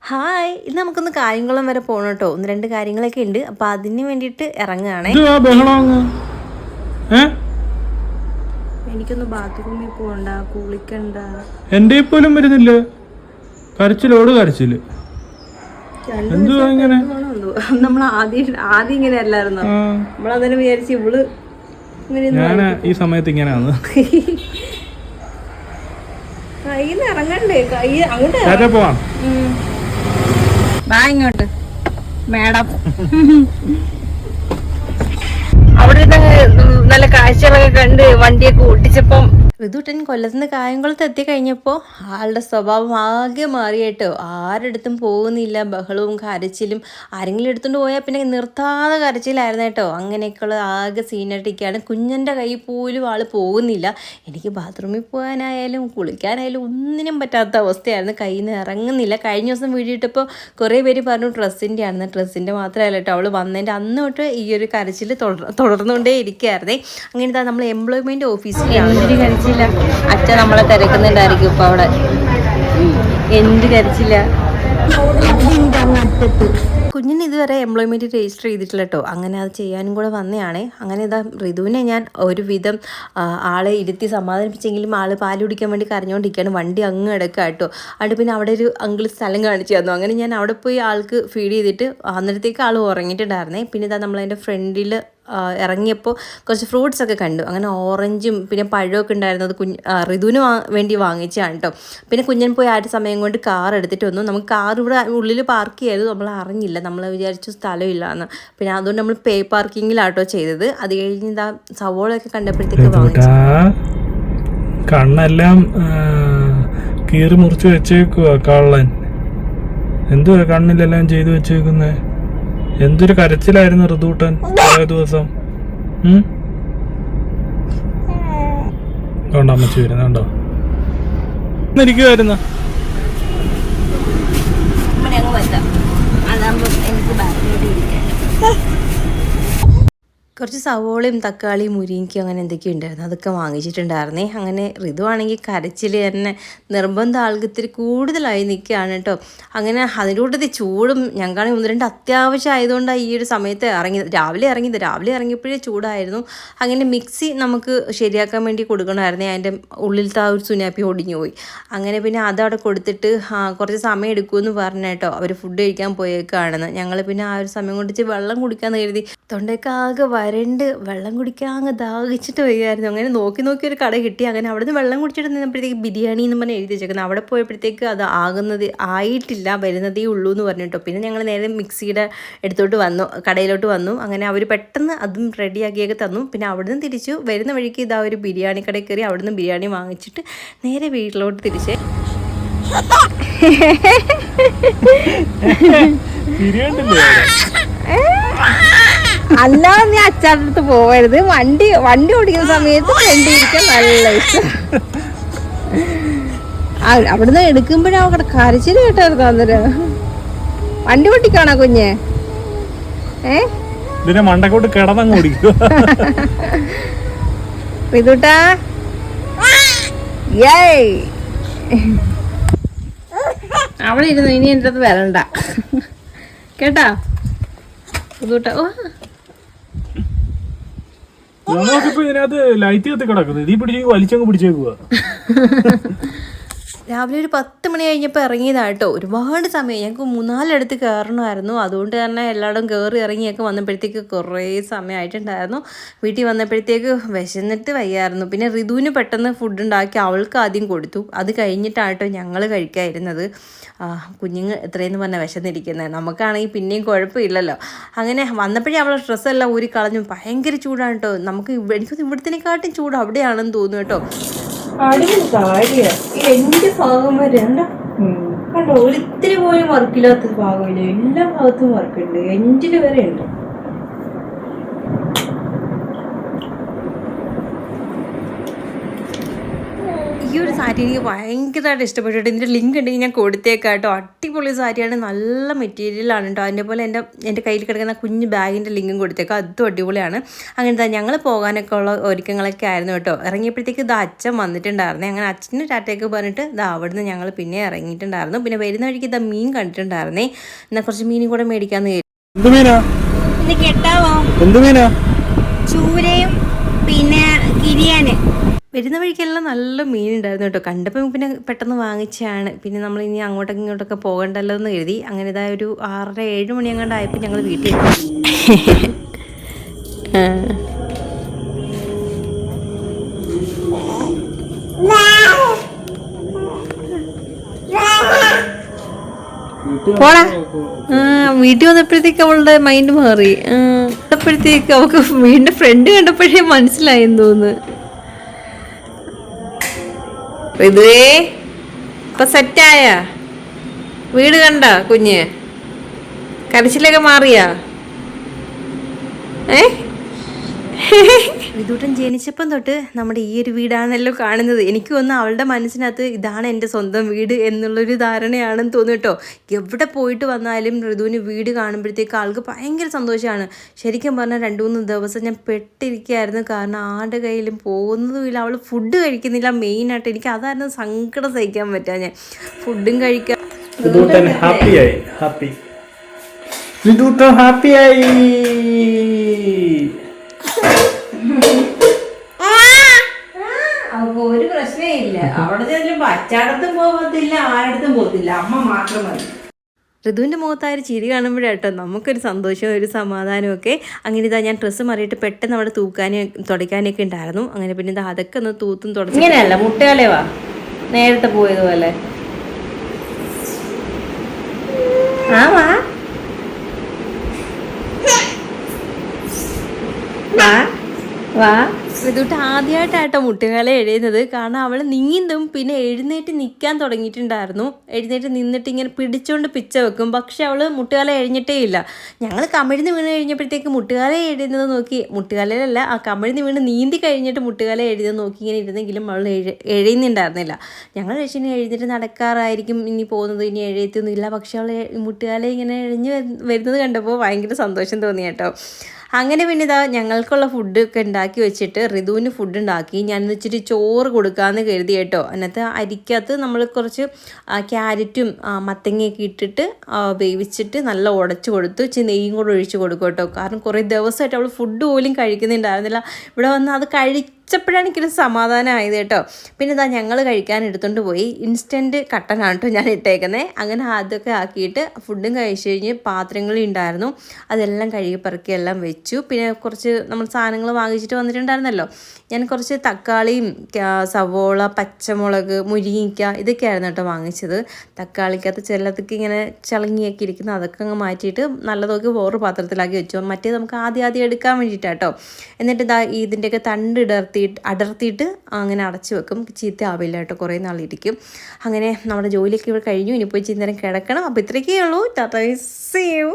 Hi, ഇത് നമുക്കൊന്ന് കായംകുളം വരെ പോകണം കേട്ടോ. ഒന്ന് രണ്ട് കാര്യങ്ങളൊക്കെ ഉണ്ട്. അപ്പം അതിന് വേണ്ടിയിട്ട് ഇറങ്ങുകയാണേ. എനിക്കൊന്ന് ബാത്റൂമിൽ പോകണ്ട, കുളിക്കണ്ട. എന്റെ പോലും വരുന്നില്ല. കരച്ചിലോട് കരച്ചില്. നമ്മൾ ആദ്യം ഇങ്ങനെ അല്ലായിരുന്നോ? നമ്മളതിനെ വിചാരിച്ച് ഇവള് ഞാൻ ഈ സമയത്ത് ഇങ്ങനെയാണ്. കയ്യിൽ ഇറങ്ങണ്ടേ? കൈ അങ്ങോട്ട് പോവാം. വാ ഇങ്ങോട്ട് മാഡം. അവിടെ നല്ല കാഴ്ചകളൊക്കെ കണ്ട് വണ്ടിയൊക്കെ ഓട്ടിച്ചപ്പം ഋതുട്ടൻ കൊല്ലത്തുനിന്ന് കായംകുളത്ത് എത്തി കഴിഞ്ഞപ്പോൾ ആളുടെ സ്വഭാവം ആകെ മാറിയേട്ടോ. ആരെടുത്തും പോകുന്നില്ല, ബഹളവും കരച്ചിലും. ആരെങ്കിലും എടുത്തുകൊണ്ട് പോയാൽ പിന്നെ നിർത്താതെ കരച്ചിലായിരുന്നു കേട്ടോ. അങ്ങനെയൊക്കെയുള്ള ആകെ സീനട്ടിക്കാണ്. കുഞ്ഞൻ്റെ കൈ പോലും ആൾ പോകുന്നില്ല. എനിക്ക് ബാത്റൂമിൽ പോകാനായാലും കുളിക്കാനായാലും ഒന്നിനും പറ്റാത്ത അവസ്ഥയായിരുന്നു. കയ്യിൽ നിന്ന് ഇറങ്ങുന്നില്ല. കഴിഞ്ഞ ദിവസം വീഡിയോ കുറേ പേര് പറഞ്ഞു ഡ്രസ്സിൻ്റെ ആണെന്ന്. ഡ്രസ്സിൻ്റെ മാത്രമല്ല കേട്ടോ, അവൾ വന്നതിൻ്റെ അന്ന് തൊട്ട് ഈ ഒരു കരച്ചിൽ തുടർന്നുകൊണ്ടേ ഇരിക്കുകയായിരുന്നേ. അങ്ങനത്തെ നമ്മൾ എംപ്ലോയ്മെൻറ്റ് ഓഫീസിലാണ്. അച്ഛൻ നമ്മളെ തിരക്കുന്നുണ്ടായിരിക്കും ഇപ്പൊ അവിടെ. എന്ത് കരച്ചില്ല. കുഞ്ഞിന് ഇതുവരെ എംപ്ലോയ്മെൻറ്റ് രജിസ്റ്റർ ചെയ്തിട്ടില്ല കേട്ടോ. അങ്ങനെ അത് ചെയ്യാനും കൂടെ വന്നതാണ്. അങ്ങനെ ഇതാ ഋതുവിനെ ഞാൻ ഒരുവിധം ആളെ ഇരുത്തി സമാധാനിപ്പിച്ചെങ്കിലും ആൾ പാല് കുടിക്കാൻ വേണ്ടി കരഞ്ഞുകൊണ്ടിരിക്കുകയാണ്. വണ്ടി അങ്ങ് എടുക്കുക കേട്ടോ. അവിടെ പിന്നെ അവിടെ ഒരു അങ്കിൾ സ്ഥലം കാണിച്ചു തന്നു. അങ്ങനെ ഞാൻ അവിടെ പോയി ആൾക്ക് ഫീഡ് ചെയ്തിട്ട് അന്നേരത്തേക്ക് ആൾ ഉറങ്ങിയിട്ടുണ്ടായിരുന്നേ. പിന്നെ ഇതാ നമ്മളതിൻ്റെ ഫ്രണ്ടിൽ ഇറങ്ങിയപ്പോൾ കുറച്ച് ഫ്രൂട്ട്സ് ഒക്കെ കണ്ടു. അങ്ങനെ ഓറഞ്ചും പിന്നെ പഴമൊക്കെ ഉണ്ടായിരുന്നത് ഋതുവിന് വേണ്ടി വാങ്ങിച്ചാണ് കേട്ടോ. പിന്നെ കുഞ്ഞൻ പോയി ആ ഒരു സമയം കൊണ്ട് കാർ എടുത്തിട്ട് വന്നു. നമുക്ക് കാർ ഇവിടെ ഉള്ളിൽ പാർക്ക് ചെയ്തു. നമ്മൾ അറിഞ്ഞില്ല, നമ്മൾ വിചാരിച്ചു സ്ഥലമില്ല എന്ന്. പിന്നെ അതുകൊണ്ട് നമ്മൾ പേ പാർക്കിങ്ങിലാട്ടോ ചെയ്തത്. അത് കഴിഞ്ഞ് ഇതാ സവോളയൊക്കെ കണ്ടപ്പോഴത്തേക്ക് വാങ്ങിച്ചു. കണ്ണെല്ലാം കീറി മുറിച്ച് വെച്ചേക്കുവാ കള്ളൻ. എന്തുവാ കണ്ണിലെല്ലാം ചെയ്തു വെച്ചേക്കുന്നേ? എന്തൊരു കരച്ചിലായിരുന്നു ഋതുട്ടൻ കുറേ ദിവസം. കണ്ടോ അമ്മച്ചി വരുന്നുണ്ടോ? ഇരിക്കുവായിരുന്നു. കുറച്ച് സവോളയും തക്കാളിയും മുരിങ്ങയ്ക്കും അങ്ങനെ എന്തൊക്കെയോ ഉണ്ടായിരുന്നു. അതൊക്കെ വാങ്ങിച്ചിട്ടുണ്ടായിരുന്നേ. അങ്ങനെ ഋതുവാണെങ്കിൽ കരച്ചിൽ തന്നെ നിർബന്ധം ആൾക്ക് ഇത്തിരി കൂടുതലായി നിൽക്കുകയാണ് കേട്ടോ. അങ്ങനെ അതിൻ്റെ കൂട്ടത്തിൽ ചൂടും ഞങ്ങൾക്കാണെങ്കിൽ ഒന്ന് രണ്ട് അത്യാവശ്യം ആയതുകൊണ്ടാണ് ഈ ഒരു സമയത്ത് ഇറങ്ങിയത്. രാവിലെ ഇറങ്ങിയപ്പോഴേ ചൂടായിരുന്നു. അങ്ങനെ മിക്സി നമുക്ക് ശരിയാക്കാൻ വേണ്ടി കൊടുക്കണമായിരുന്നേ. അതിൻ്റെ ഉള്ളിലത്തെ ആ ഒരു സുനാപ്പി ഒടിഞ്ഞു പോയി. അങ്ങനെ പിന്നെ അതവിടെ കൊടുത്തിട്ട് കുറച്ച് സമയം എടുക്കുമെന്ന് പറഞ്ഞു കേട്ടോ. അവർ ഫുഡ് കഴിക്കാൻ പോയേക്കാണെന്ന്. ഞങ്ങൾ പിന്നെ ആ ഒരു സമയം കൊണ്ട് വെള്ളം കുടിക്കാമെന്ന് കരുതി. തൊണ്ടയൊക്കെ ആകെ വരണ്ട് വെള്ളം കുടിക്കാൻ അങ്ങ് ദാഹിച്ചിട്ട് വരികയായിരുന്നു. അങ്ങനെ നോക്കി ഒരു കട കിട്ടി. അങ്ങനെ അവിടെ നിന്ന് വെള്ളം കുടിച്ചിട്ട് നിന്നപ്പോഴത്തേക്ക് ബിരിയാണി എന്ന് പറഞ്ഞ് എഴുതി വെച്ചേക്കുന്നത്. അവിടെ പോയപ്പോഴത്തേക്ക് അത് ആയിട്ടില്ല, വരുന്നതേ ഉള്ളൂ എന്ന് പറഞ്ഞിട്ടോ. പിന്നെ ഞങ്ങൾ നേരെ മിക്സിയുടെ കടയിലോട്ട് വന്നു. അങ്ങനെ അവർ പെട്ടെന്ന് അതും റെഡിയാക്കിയൊക്കെ തന്നു. പിന്നെ അവിടെ നിന്ന് തിരിച്ചു വരുന്ന വഴിക്ക് ഇതാ ഒരു ബിരിയാണി കടയിൽ കയറി അവിടെ നിന്ന് ബിരിയാണി വാങ്ങിച്ചിട്ട് നേരെ വീട്ടിലോട്ട് തിരിച്ചേ. അല്ലാതെ നീ അച്ചാടത്ത് പോവരുത്. വണ്ടി ഓടിക്കുന്ന സമയത്ത് ഫ്രണ്ട് ഇരിക്കാൻ നല്ല ഇഷ്ടം. അവിടുന്ന് എടുക്കുമ്പോഴാ അവിടെ കരച്ചിൽ കേട്ടായിരുന്നു. അന്നേരം വണ്ടി ഓടിക്കാണോ കുഞ്ഞ്? മണ്ടക്കോട്ട് കിടന്നങ്ങ് ഓടിക്കും. ഋതുട്ടാ അവിടെ ഇരുന്നു. ഇനി എൻ്റെ അടുത്ത് വരണ്ട കേട്ടാ ഋതുട്ടാ. ഇതിനകത്ത് ലൈറ്റ് കത്തി കിടക്കുന്നത് ഇതീ പിടിച്ചേക്ക് വലിച്ചങ്ങ് പിടിച്ചേക്കുക. രാവിലെ ഒരു 10 മണി കഴിഞ്ഞപ്പോൾ ഇറങ്ങിയതാട്ടോ. ഒരുപാട് സമയം ഞങ്ങൾക്ക് 3-4 അടുത്ത് കയറണമായിരുന്നു. അതുകൊണ്ട് തന്നെ എല്ലായിടും കയറി ഇറങ്ങിയൊക്കെ വന്നപ്പോഴത്തേക്ക് കുറേ സമയമായിട്ടുണ്ടായിരുന്നു. വീട്ടിൽ വന്നപ്പോഴത്തേക്ക് വിശന്നിട്ട് വയ്യായിരുന്നു. പിന്നെ ഋതുവിന് പെട്ടെന്ന് ഫുഡ് ഉണ്ടാക്കി അവൾക്ക് ആദ്യം കൊടുത്തു. അത് കഴിഞ്ഞിട്ടാട്ടോ ഞങ്ങൾ കഴിക്കാതിരുന്നത്. കുഞ്ഞുങ്ങൾ എത്രയെന്ന് പറഞ്ഞാൽ വിശന്നിരിക്കുന്നത്. നമുക്കാണെങ്കിൽ പിന്നെയും കുഴപ്പമില്ലല്ലോ. അങ്ങനെ വന്നപ്പോഴേ അവളെ ഡ്രസ്സെല്ലാം ഊരി കളഞ്ഞു. ഭയങ്കര ചൂടാണ് കേട്ടോ. എനിക്കൊന്ന് ഇവിടത്തിനെക്കാട്ടും ചൂട് അവിടെയാണെന്ന് തോന്നുന്നു കേട്ടോ. അടിപൊളി കാര്യമാണ്. എൻ്റെ ഭാഗം വരെ കണ്ടോ, ഒരിത്തിരി പോലും വർക്കില്ലാത്ത ഭാഗമില്ല. എല്ലാ ഭാഗത്തും വർക്കുണ്ട്. എഞ്ചിൽ വരെ ഉണ്ട്. ഈ ഒരു സാരി എനിക്ക് ഭയങ്കരമായിട്ട് ഇഷ്ടപ്പെട്ടു. ഇതിൻ്റെ ലിങ്ക് ഉണ്ടെങ്കിൽ ഞാൻ കൊടുത്തേക്കാം കേട്ടോ. അടിപൊളി സാരിയാണ്, നല്ല മെറ്റീരിയലാണ് കേട്ടോ. അതിൻ്റെ പോലെ എൻ്റെ കയ്യിൽ കിടക്കുന്ന കുഞ്ഞ് ബാഗിൻ്റെ ലിങ്കും കൊടുത്തേക്കാം, അതും അടിപൊളിയാണ്. അങ്ങനത്തെ ഞങ്ങൾ പോകാനൊക്കെ ഉള്ള ഒരുക്കങ്ങളൊക്കെ ആയിരുന്നു കേട്ടോ. ഇറങ്ങിയപ്പോഴത്തേക്ക് ഇത് അച്ഛൻ വന്നിട്ടുണ്ടായിരുന്നു. അങ്ങനെ അച്ഛന് ടാറ്റയൊക്കെ പറഞ്ഞിട്ട് അവിടുന്ന് ഞങ്ങൾ പിന്നെ ഇറങ്ങിയിട്ടുണ്ടായിരുന്നു. പിന്നെ വരുന്ന വഴിക്ക് മീൻ കണ്ടിട്ടുണ്ടായിരുന്നേ. എന്നാൽ കുറച്ച് മീനും കൂടെ മേടിക്കാമെന്ന് കരുതി. കെട്ടാവോ? ചൂരയും പിന്നെ കിരിയാന്. വരുന്ന വഴിക്കെല്ലാം നല്ല മീനുണ്ടായിരുന്നു കേട്ടോ. കണ്ടപ്പോൾ പിന്നെ പെട്ടെന്ന് വാങ്ങിച്ചാണ്. പിന്നെ നമ്മൾ ഇനി അങ്ങോട്ടൊക്കെ ഇങ്ങോട്ടൊക്കെ പോകണ്ടല്ലോ എന്ന് കരുതി. അങ്ങനെ ഇതാ ഒരു 6-7 മണി അങ്ങോട്ട് ആയപ്പോൾ ഞങ്ങൾ വീട്ടിൽ പോടാ. വീട്ടിൽ വന്നപ്പോഴത്തേക്ക് അവളുടെ മൈൻഡ് മാറി. അപ്പോഴത്തേക്ക് അവൾക്ക് വീണ്ടും ഫ്രണ്ട് കണ്ടപ്പോഴേ മനസ്സിലായെന്ന് തോന്നുന്നു. ഇതുവേ ഇപ്പൊ സെറ്റായ വീട് കണ്ട കുഞ്ഞ് കരച്ചിലൊക്കെ മാറിയാ? വിദൂട്ടൻ ജനിച്ചപ്പം തൊട്ട് നമ്മുടെ ഈ ഒരു വീടാണല്ലോ കാണുന്നത്. എനിക്ക് തോന്നുന്നു അവളുടെ മനസ്സിനകത്ത് ഇതാണ് എൻ്റെ സ്വന്തം വീട് എന്നുള്ളൊരു ധാരണയാണെന്ന് തോന്നുന്നു കേട്ടോ. എവിടെ പോയിട്ട് വന്നാലും ഋതുവിന് വീട് കാണുമ്പോഴത്തേക്ക് ആൾക്ക് ഭയങ്കര സന്തോഷമാണ്. ശരിക്കും പറഞ്ഞാൽ 2-3 ദിവസം ഞാൻ പെട്ടിരിക്കുകയായിരുന്നു. കാരണം ആരുടെ കയ്യിലും പോകുന്നതുമില്ല, അവൾ ഫുഡ് കഴിക്കുന്നില്ല. മെയിനായിട്ട് എനിക്ക് അതായിരുന്നു സങ്കടം സഹിക്കാൻ പറ്റാ. ഞാൻ ഫുഡും കഴിക്കാൻ ഒരു പ്രശ്നേ ഇല്ല. അവിടെ ചെല്ലുമ്പോ അച്ചാടത്തും പോകത്തില്ല, ആരടുത്തും പോകത്തില്ല, അമ്മ മാത്രം മതി. ഋതുവിൻ്റെ മുഖത്തായൊരു ചിരി കാണുമ്പോഴേട്ടോ നമുക്കൊരു സന്തോഷവും ഒരു സമാധാനവും ഒക്കെ. അങ്ങനെ ഇതാ ഞാൻ ഡ്രസ്സ് മാറിയിട്ട് പെട്ടെന്ന് അവിടെ തൂക്കാനും തുടയ്ക്കാനൊക്കെ ഉണ്ടായിരുന്നു. അങ്ങനെ പിന്നെ ഇതാ അതൊക്കെ ഒന്ന് തൂത്തും തുടച്ചു. ഇങ്ങനെയല്ല മുട്ടുകാലേ വാ, നേരത്തെ പോയതുപോലെ. ആ വാ വാ വാ. ഋതുട്ട് ആദ്യമായിട്ടാട്ടോ മുട്ടുകാല എഴുതുന്നത്. കാരണം അവൾ നീന്തും പിന്നെ എഴുന്നേറ്റ് നിൽക്കാൻ തുടങ്ങിയിട്ടുണ്ടായിരുന്നു. എഴുന്നേറ്റ് നിന്നിട്ട് ഇങ്ങനെ പിടിച്ചുകൊണ്ട് പിച്ച വെക്കും. പക്ഷെ അവൾ മുട്ടുകാല എഴുന്നിട്ടേ ഇല്ല. ഞങ്ങൾ കമിഴ്ന്ന് വീണ് കഴിഞ്ഞപ്പോഴത്തേക്ക് മുട്ടുകാല എഴുതുന്നത് നോക്കി, മുട്ടുകാലയിലല്ല ആ കമിഴ്ന്ന് വീണ് നീന്തി കഴിഞ്ഞിട്ട് മുട്ടുകാല എഴുതുന്നത് നോക്കി ഇങ്ങനെ ഇരുന്നെങ്കിലും അവൾ എഴുതുന്നുണ്ടായിരുന്നില്ല. ഞങ്ങൾ രക്ഷനെ എഴുന്നേറ്റ് നടക്കാറായിരിക്കും ഇനി പോകുന്നത്, ഇനി എഴുത്തൊന്നുമില്ല. പക്ഷെ അവൾ മുട്ടുകാല ഇങ്ങനെ എഴിഞ്ഞ് വരുന്നത് കണ്ടപ്പോൾ ഭയങ്കര സന്തോഷം തോന്നി കേട്ടോ. അങ്ങനെ പിന്നെ ഇതാ ഞങ്ങൾക്കുള്ള ഫുഡൊക്കെ ഉണ്ടാക്കി വെച്ചിട്ട് ഋതുവിന് ഫുഡ് ഉണ്ടാക്കി. ഞാനിന്ന് ഇച്ചിരി ചോറ് കൊടുക്കാമെന്ന് കരുതി കേട്ടോ. അതിനകത്ത് അരിക്കകത്ത് നമ്മൾ കുറച്ച് ക്യാരറ്റും മത്തങ്ങയൊക്കെ ഇട്ടിട്ട് വേവിച്ചിട്ട് നല്ല ഉടച്ച് കൊടുത്തു. ഇച്ചിരി നെയ്യും കൂടെ ഒഴിച്ച് കൊടുക്കും കേട്ടോ. കാരണം കുറേ ദിവസമായിട്ട് അവൾ ഫുഡ് പോലും കഴിക്കുന്നുണ്ടായിരുന്നില്ല. ഇവിടെ വന്ന് അത് കഴിച്ചപ്പോഴാണ് എനിക്കൊരു സമാധാനമായത് കേട്ടോ. പിന്നെ ഇതാ ഞങ്ങൾ കഴിക്കാൻ എടുത്തുകൊണ്ട് പോയി. ഇൻസ്റ്റൻറ്റ് കട്ടനാണ് കേട്ടോ ഞാൻ ഇട്ടേക്കുന്നത്. അങ്ങനെ അതൊക്കെ ആക്കിയിട്ട് ഫുഡും കഴിച്ച് കഴിഞ്ഞ് പാത്രങ്ങളും ഉണ്ടായിരുന്നു, അതെല്ലാം കഴുകി പറക്കി എല്ലാം വെച്ചു. പിന്നെ കുറച്ച് നമ്മൾ സാധനങ്ങൾ വാങ്ങിച്ചിട്ട് വന്നിട്ടുണ്ടായിരുന്നല്ലോ. ഞാൻ കുറച്ച് തക്കാളിയും സവോള, പച്ചമുളക്, മുരിങ്ങയ്ക്ക ഇതൊക്കെയായിരുന്നു കേട്ടോ വാങ്ങിച്ചത്. തക്കാളിക്കകത്ത് ചിലതൊക്കെ ഇങ്ങനെ ചളങ്ങിയൊക്കെ ഇരിക്കുന്നു, അതൊക്കെ അങ്ങ് മാറ്റിയിട്ട് നല്ലതൊക്കെ വേറൊരു പാത്രത്തിലാക്കി വെച്ചു. മറ്റേ നമുക്ക് ആദ്യം എടുക്കാൻ വേണ്ടിയിട്ടാട്ടോ. എന്നിട്ട് ഇതാ ഇതിൻ്റെയൊക്കെ തണ്ട് അടർത്തിയിട്ട് അങ്ങനെ അടച്ചു വെക്കും. ചീത്ത ആവില്ല കേട്ടോ, കുറേ നാളിരിക്കും. അങ്ങനെ നമ്മുടെ ജോലിയൊക്കെ ഇവിടെ കഴിഞ്ഞു. ഇനിയിപ്പോൾ ഇച്ചിരി നേരം കിടക്കണം. അപ്പോൾ ഇത്രയൊക്കെ ഉള്ളൂ. Tata, see U.